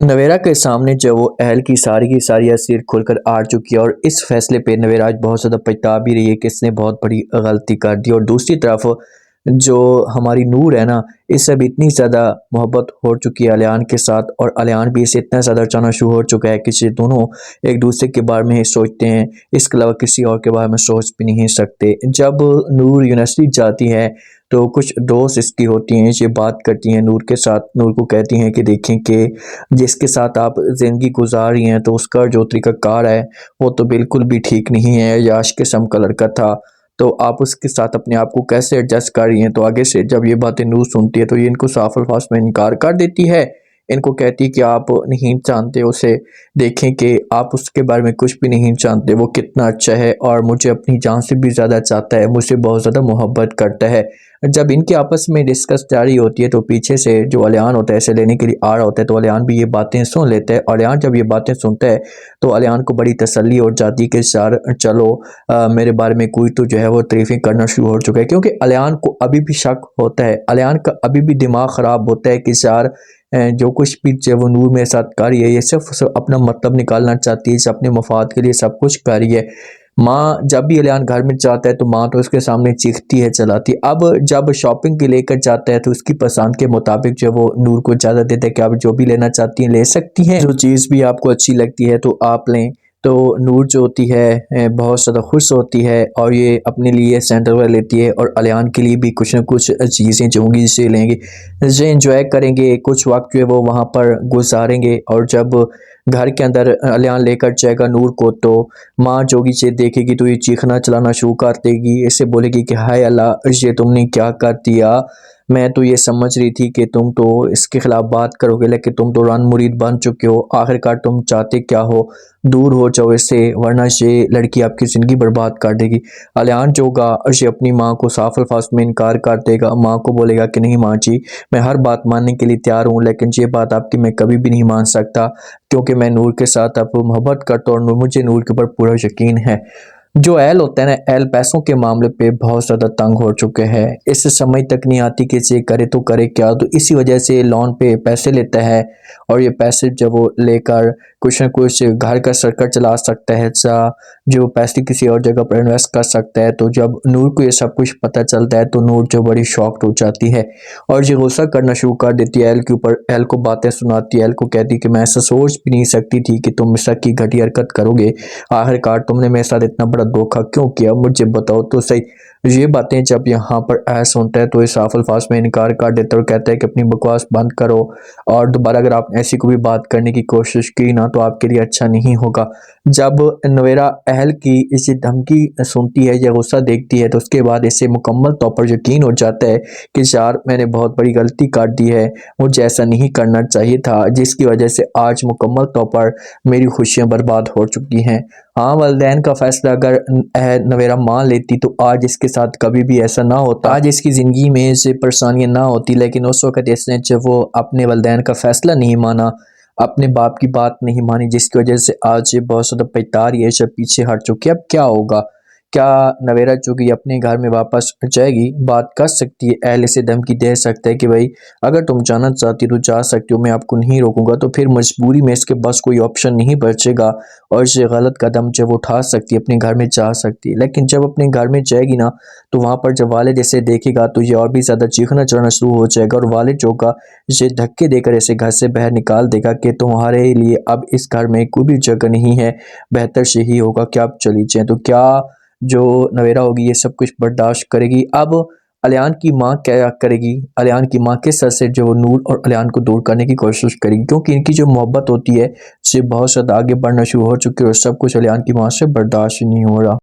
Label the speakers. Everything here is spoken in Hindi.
Speaker 1: नवेरा के सामने जो वो अहल की सारी हसीर खुलकर आ चुकी है और इस फैसले पे नवेरा आज बहुत ज़्यादा पछता भी रही है कि इसने बहुत बड़ी गलती कर दी। और दूसरी तरफ जो हमारी नूर है ना, इससे अब इतनी ज़्यादा मोहब्बत हो चुकी है अलियान के साथ, और अलियान भी इसे इतना ज़्यादा चाहना शुरू हो चुका है कि ये दोनों एक दूसरे के बारे में ही सोचते हैं, इसके अलावा किसी और के बारे में सोच भी नहीं सकते। जब नूर यूनिवर्सिटी जाती है तो कुछ दोस्त इसकी होती हैं, ये बात करती हैं नूर के साथ, नूर को कहती हैं कि देखें कि जिसके साथ आप ज़िंदगी गुजार रही हैं तो उसका जो तरीक़ाकार है वो तो बिल्कुल भी ठीक नहीं है, याश किस्म का लड़का था, तो आप उसके साथ अपने आप को कैसे एडजस्ट कर रही हैं। तो आगे से जब ये बातें नूर सुनती है तो ये इनको साफ अल्फाज में इनकार कर देती है। इनको कहती है कि आप नहीं जानते उसे, देखें कि आप उसके बारे में कुछ भी नहीं जानते, वो कितना अच्छा है और मुझे अपनी जान से भी ज़्यादा चाहता है, मुझसे बहुत ज़्यादा मोहब्बत करता है। जब इनकी आपस में डिस्कस जारी होती है तो पीछे से जो अलियान होता है इसे लेने के लिए आ रहा होता है, तो अलियान भी ये बातें सुन लेता है। और अलियान जब ये बातें सुनता है तो अलियान को बड़ी तसल्ली हो जाती है कि यार चलो, मेरे बारे में कोई तो जो है वो तारीफ़ें करना शुरू हो चुका है, क्योंकि अलियान को अभी भी शक होता है, अलियान का अभी भी दिमाग ख़राब होता है कि यार जो कुछ भी जो वो नूर मेरे साथ कर रही है ये सिर्फ अपना मतलब निकालना चाहती है, अपने मफाद के लिए सब कुछ कर रही है। माँ जब भी अलियान घर में जाता है तो माँ तो उसके सामने चीखती है, चलाती है। अब जब शॉपिंग के लेकर जाता है तो उसकी पसंद के मुताबिक जो वो नूर को इजाज़त देता है कि आप जो भी लेना चाहती हैं ले सकती हैं, जो चीज़ भी आपको अच्छी लगती है तो आप लें। तो नूर जो होती है बहुत ज़्यादा खुश होती है और ये अपने लिए सैंडल लेती है और अलियान के लिए भी कुछ ना कुछ चीज़ें जो होंगी इसे लेंगे, इसे इंजॉय करेंगे, कुछ वक्त जो है वो वहाँ पर गुजारेंगे। और जब घर के अंदर अलियान लेकर जाएगा नूर को तो माँ जोगी से देखेगी तो ये चीखना चलाना शुरू कर देगी, इससे बोलेगी कि हाय अल्लाह, ये तुमने क्या कर दिया, मैं तो ये समझ रही थी कि तुम तो इसके खिलाफ बात करोगे, लेकिन तुम तो रन मुरीद बन चुके हो, आखिरकार तुम चाहते क्या हो, दूर हो जाओ इससे, वरना ये लड़की आपकी ज़िंदगी बर्बाद कर देगी। अलियान जो होगा ये अपनी माँ को साफ अल्फाज में इनकार कर देगा, माँ को बोलेगा कि नहीं माँ जी, मैं हर बात मानने के लिए तैयार हूँ, लेकिन ये बात आपकी मैं कभी भी नहीं मान सकता, क्योंकि मैं नूर के साथ अब मोहब्बत करता हूँ और मुझे नूर के ऊपर पूरा यकीन है। जो एल होता है ना, एल पैसों के मामले पे बहुत ज़्यादा तंग हो चुके हैं, इससे समझ तक नहीं आती कि ये करे तो करे क्या, तो इसी वजह से लोन पे पैसे लेता है और ये पैसे जब वो लेकर कुछ ना कुछ घर का सर्कल चला सकता है, जो पैसे किसी और जगह पर इन्वेस्ट कर सकता है। तो जब नूर को ये सब कुछ पता चलता है तो नूर जो बड़ी शॉक्ड हो जाती है और ये गुस्सा करना शुरू कर देती है एल के ऊपर, एल को बातें सुनाती है, एल को कहती है कि मैं ऐसा सोच भी नहीं सकती थी कि तुम इस तरह की घटिया हरकत करोगे, आखिरकार तुमने मेरे साथ इतना बड़ा धोखा क्यों किया, मुझे बताओ तो सही। ये बातें जब यहाँ पर ऐस होता है तो इस साफ अल्फाज में इनकार कर देता है और कहता है कि अपनी बकवास बंद करो और दोबारा अगर आप ऐसी कोई बात करने की कोशिश की ना तो आपके लिए अच्छा नहीं होगा। जब नवेरा अहल की इसी धमकी सुनती है या गुस्सा देखती है तो उसके बाद इसे मुकम्मल तौर पर यकीन हो जाता है कि यार मैंने बहुत बड़ी गलती कर दी है, मुझे ऐसा नहीं करना चाहिए था, जिसकी वजह से आज मुकम्मल तौर पर मेरी खुशियाँ बर्बाद हो चुकी हैं। हाँ, वालिदैन का फैसला अगर नवेरा मान लेती तो आज इसके साथ कभी भी ऐसा ना होता, आज इसकी ज़िंदगी में ऐसे परेशानियाँ ना होती, लेकिन उस वक़्त इसने जब वो अपने वालिदैन का फैसला नहीं माना, अपने बाप की बात नहीं मानी, जिसकी वजह से आज ये बहुत ज़्यादा पछता रही है, सब पीछे हट चुकी है। अब क्या होगा? क्या नवेरा जो कि अपने घर में वापस जाएगी, बात कर सकती है, अहल से धमकी दे सकता है कि भाई अगर तुम जाना चाहती हो तो जा सकती हो, मैं आपको नहीं रोकूंगा, तो फिर मजबूरी में इसके पास कोई ऑप्शन नहीं बचेगा और ये गलत कदम जब उठा सकती है, अपने घर में जा सकती है। लेकिन जब अपने घर में जाएगी ना तो वहाँ पर जब वालिद इसे देखेगा तो ये और भी ज़्यादा चीखना चढ़ना शुरू हो जाएगा और वालिद जो होगा ये धक्के देकर इसे घर से बाहर निकाल देगा कि तुम्हारे लिए अब इस घर में कोई भी जगह नहीं है, बेहतर से ही होगा कि आप चली जाएँ। तो क्या जो नवेरा होगी ये सब कुछ बर्दाश्त करेगी? अब अलियान की माँ क्या करेगी? अलियान की माँ किस तरह से जो नूर और अलियान को दूर करने की कोशिश करेगी, क्योंकि इनकी जो मोहब्बत होती है ये बहुत ज़्यादा आगे बढ़ना शुरू हो चुकी है और सब कुछ अलियान की माँ से बर्दाश्त नहीं हो रहा।